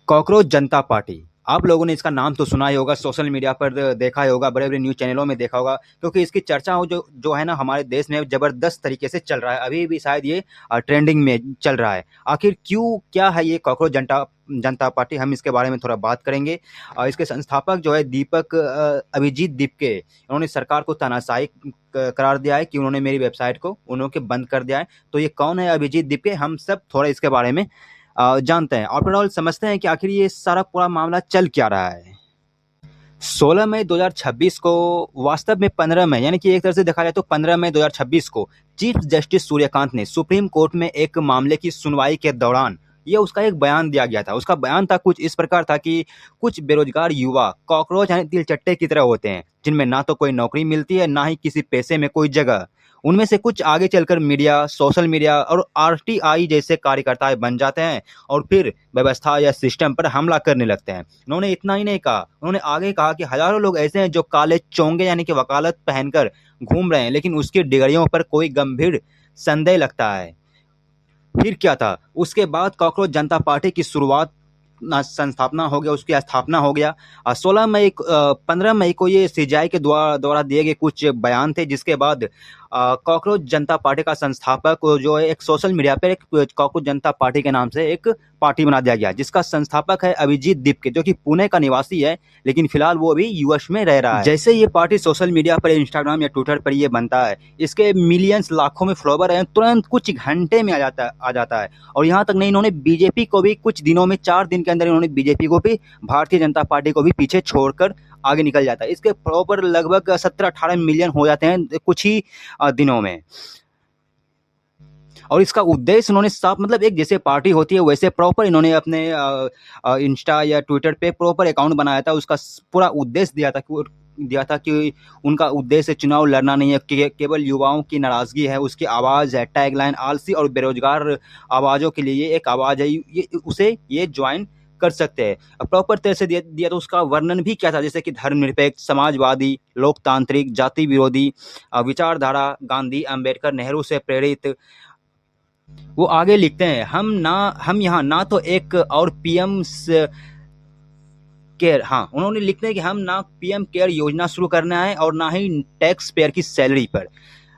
Cockroach जनता party. आप लोगों ने इसका नाम तो सुना ही होगा, सोशल मीडिया पर देखा ही होगा, बड़े-बड़े न्यूज़ चैनलों में देखा होगा, क्योंकि इसकी चर्चा हो जो जो है ना हमारे देश में ज़बरदस्त तरीके से चल रहा है। अभी भी शायद ये ट्रेंडिंग में चल रहा है। आखिर क्यों, क्या है ये कॉकरोच जनता जनता पार्टी? हम इसके बारे में थोड़ा बात करेंगे। इसके संस्थापक जो है दीपक अभिजीत दीपके, उन्होंने सरकार को तानाशाही करार दिया है कि उन्होंने मेरी वेबसाइट को उन्होंने बंद कर दिया है। तो ये कौन है अभिजीत दीपके? हम सब थोड़ा इसके बारे में जानते हैं। आफ्टर ऑल समझते हैं कि आखिर ये सारा पूरा मामला चल क्या रहा है। 16 मई 2026 को, वास्तव में 15 मई, यानी कि एक तरह से देखा जाए तो 15 मई 2026 को चीफ जस्टिस सूर्यकांत ने सुप्रीम कोर्ट में एक मामले की सुनवाई के दौरान ये उसका एक बयान दिया गया था। उसका बयान था कुछ इस प्रकार था कि कुछ बेरोजगार युवा कॉकरोच यानी तिलचट्टे की तरह होते हैं, जिनमें ना तो कोई नौकरी मिलती है, ना ही किसी पैसे में कोई जगह। उनमें से कुछ आगे चलकर मीडिया, सोशल मीडिया और आरटीआई जैसे कार्यकर्ता बन जाते हैं और फिर व्यवस्था या सिस्टम पर हमला करने लगते हैं। उन्होंने इतना ही नहीं कहा, उन्होंने आगे कहा कि हजारों लोग ऐसे हैं जो काले चोंगे यानी कि वकालत पहनकर घूम रहे हैं, लेकिन उसकी डिग्रियों पर कोई गंभीर संदेह लगता है। फिर क्या था, उसके बाद कॉकरोच जनता पार्टी की शुरुआत संस्थापना हो गया, उसकी स्थापना हो गया। 15 मई को ये सीजेआई के द्वारा दिए गए कुछ बयान थे, जिसके बाद कॉकरोच जनता पार्टी का संस्थापक जो है एक सोशल मीडिया पर एक कॉकरोच जनता पार्टी के नाम से एक पार्टी बना दिया गया, जिसका संस्थापक है अभिजीत दीपके, जो कि पुणे का निवासी है, लेकिन फिलहाल वो अभी यूएस में रह रहा है। जैसे ये पार्टी सोशल मीडिया पर, इंस्टाग्राम या ट्विटर पर ये बनता है, इसके मिलियंस लाखों में फॉलोवर हैं, तुरंत कुछ घंटे में आ जाता है। और यहाँ तक नहीं, इन्होंने बीजेपी को भी कुछ दिनों में, 4 दिन के अंदर इन्होंने बीजेपी को भी, भारतीय जनता पार्टी को भी पीछे छोड़कर आगे निकल जाता है। इसके फॉलोवर लगभग 17-18 मिलियन हो जाते हैं कुछ ही दिनों में। और इसका उद्देश्य इन्होंने साफ, मतलब एक जैसे पार्टी होती है वैसे प्रॉपर इन्होंने अपने इंस्टा या ट्विटर पे प्रॉपर अकाउंट बनाया था। उसका पूरा उद्देश्य दिया था कि उनका उद्देश्य चुनाव लड़ना नहीं है, केवल युवाओं की नाराजगी है, उसकी आवाज़ है। टैगलाइन आलसी और बेरोजगार आवाज़ों के लिए ये एक आवाज़ है, ये ज्वाइन कर सकते हैं। प्रॉपर तरह से दिया तो उसका वर्णन भी क्या था, जैसे कि धर्मनिरपेक्ष, समाजवादी, लोकतांत्रिक, जाति विरोधी विचारधारा, गांधी, अंबेडकर, नेहरू से प्रेरित। वो आगे लिखते हैं, हम यहाँ ना तो एक और पीएम केयर, हाँ, उन्होंने लिखते हैं कि हम ना पीएम केयर योजना शुरू करना है और ना ही टैक्स पेयर की सैलरी पर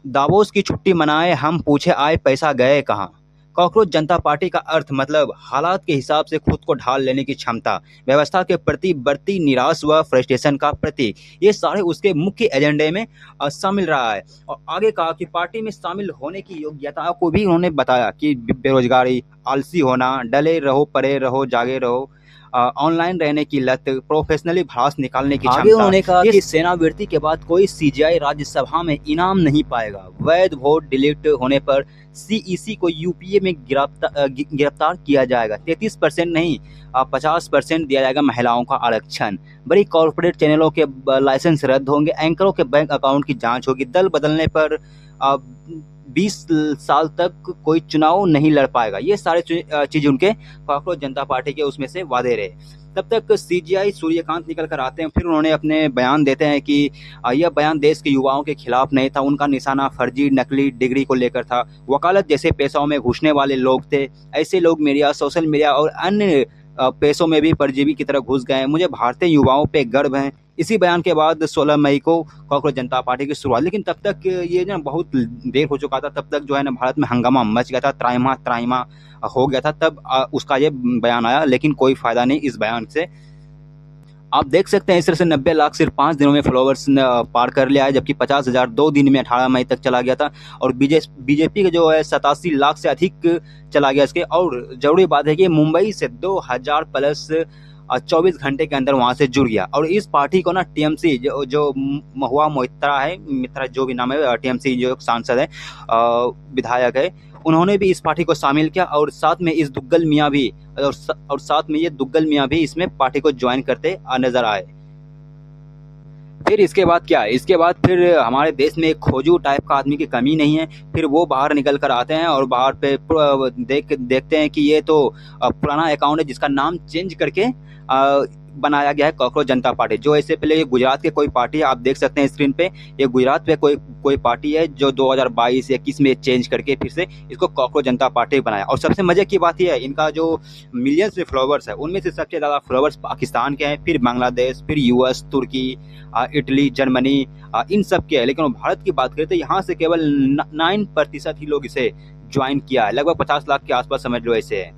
दावोस की छुट्टी मनाए, हम पूछे आए पैसा गए कहाँ। कॉकरोच जनता पार्टी का अर्थ मतलब हालात के हिसाब से खुद को ढाल लेने की क्षमता, व्यवस्था के प्रति बढ़ती निराश व फ्रस्ट्रेशन का प्रतीक, ये सारे उसके मुख्य एजेंडे में शामिल रहा है। और आगे कहा कि पार्टी में शामिल होने की योग्यता को भी उन्होंने बताया कि बेरोजगारी, आलसी होना, डले रहो, पड़े रहो, जागे रहो, ऑनलाइन रहने की लत, प्रोफेशनली भड़ास निकालने की क्षमता। उन्होंने कहा कि सेनावृत्ति के बाद कोई सीजीआई राज्यसभा में इनाम नहीं पाएगा। वैध वोट डिलीट होने पर सीईसी को यूपीए में गिरफ्तार किया जाएगा। 33% नहीं, 50% दिया जाएगा महिलाओं का आरक्षण। बड़ी कॉर्पोरेट चैनलों के लाइसेंस रद्द होंगे। एंकरों के बैंक अकाउंट की जांच होगी। दल बदलने पर 20 साल तक कोई चुनाव नहीं लड़ पाएगा। ये सारे चीज़ें उनके कॉकरोच जनता पार्टी के उसमें से वादे रहे। तब तक सीजीआई सूर्यकांत निकल कर आते हैं। फिर उन्होंने अपने बयान देते हैं कि यह बयान देश के युवाओं के खिलाफ नहीं था। उनका निशाना फर्जी नकली डिग्री को लेकर था। वकालत जैसे पेशों में घुसने वाले लोग थे। ऐसे लोग मीडिया, सोशल मीडिया और अन्य पेशों में भी परजीवी की तरह घुस गए। मुझे भारतीय युवाओं पे गर्व है। इसी बयान के बाद 16 मई को कॉकरोच जनता पार्टी की शुरुआत, लेकिन तब तक ये ना बहुत देर हो चुका था। तब तक जो है ना भारत में हंगामा मच गया था, त्राहिमाम हो गया था। तब उसका ये बयान आया, लेकिन कोई फायदा नहीं इस बयान से। आप देख सकते हैं इस तरह से 90 लाख सिर्फ 5 दिनों में फॉलोवर्स पार कर लिया है, जबकि 50,000 2 दिन में 18 मई तक चला गया था। और बीजेपी का जो है 87 लाख से अधिक चला गया इसके। और जरूरी बात है कि मुंबई से 2000 प्लस 24 घंटे के अंदर वहां से जुड़ गया। और इस पार्टी को ना टीएमसी जो महुआ मोइत्रा है, मित्रा जो भी नाम है, टीएमसी जो सांसद है, विधायक है, उन्होंने भी इस पार्टी को शामिल किया। और साथ में इस दुग्गल मियाँ भी, और साथ में ये दुग्गल मियाँ भी इसमें पार्टी को ज्वाइन करते नजर आए। फिर इसके बाद क्या है, इसके बाद फिर हमारे देश में एक खोजू टाइप का आदमी की कमी नहीं है। फिर वो बाहर निकल कर आते हैं और बाहर पे देखते हैं कि ये तो पुराना अकाउंट है, जिसका नाम चेंज करके बनाया गया है कॉकरोच जनता पार्टी। जो इससे पहले ये गुजरात के कोई पार्टी है, आप देख सकते हैं स्क्रीन पे, ये गुजरात पे कोई पार्टी है जो 2022-21 में चेंज करके फिर से इसको कॉकरोच जनता पार्टी बनाया। और सबसे मजे की बात यह है, इनका जो मिलियंस में फॉलोवर्स है उनमें से सबसे ज़्यादा फॉलोवर्स पाकिस्तान के हैं, फिर बांग्लादेश, फिर यूएस, तुर्की, इटली, जर्मनी, इन सब के है। लेकिन भारत की बात करें तो यहाँ से केवल 9% ही लोग इसे ज्वाइन किया है। लगभग 50 लाख के आसपास समझ लो ऐसे है।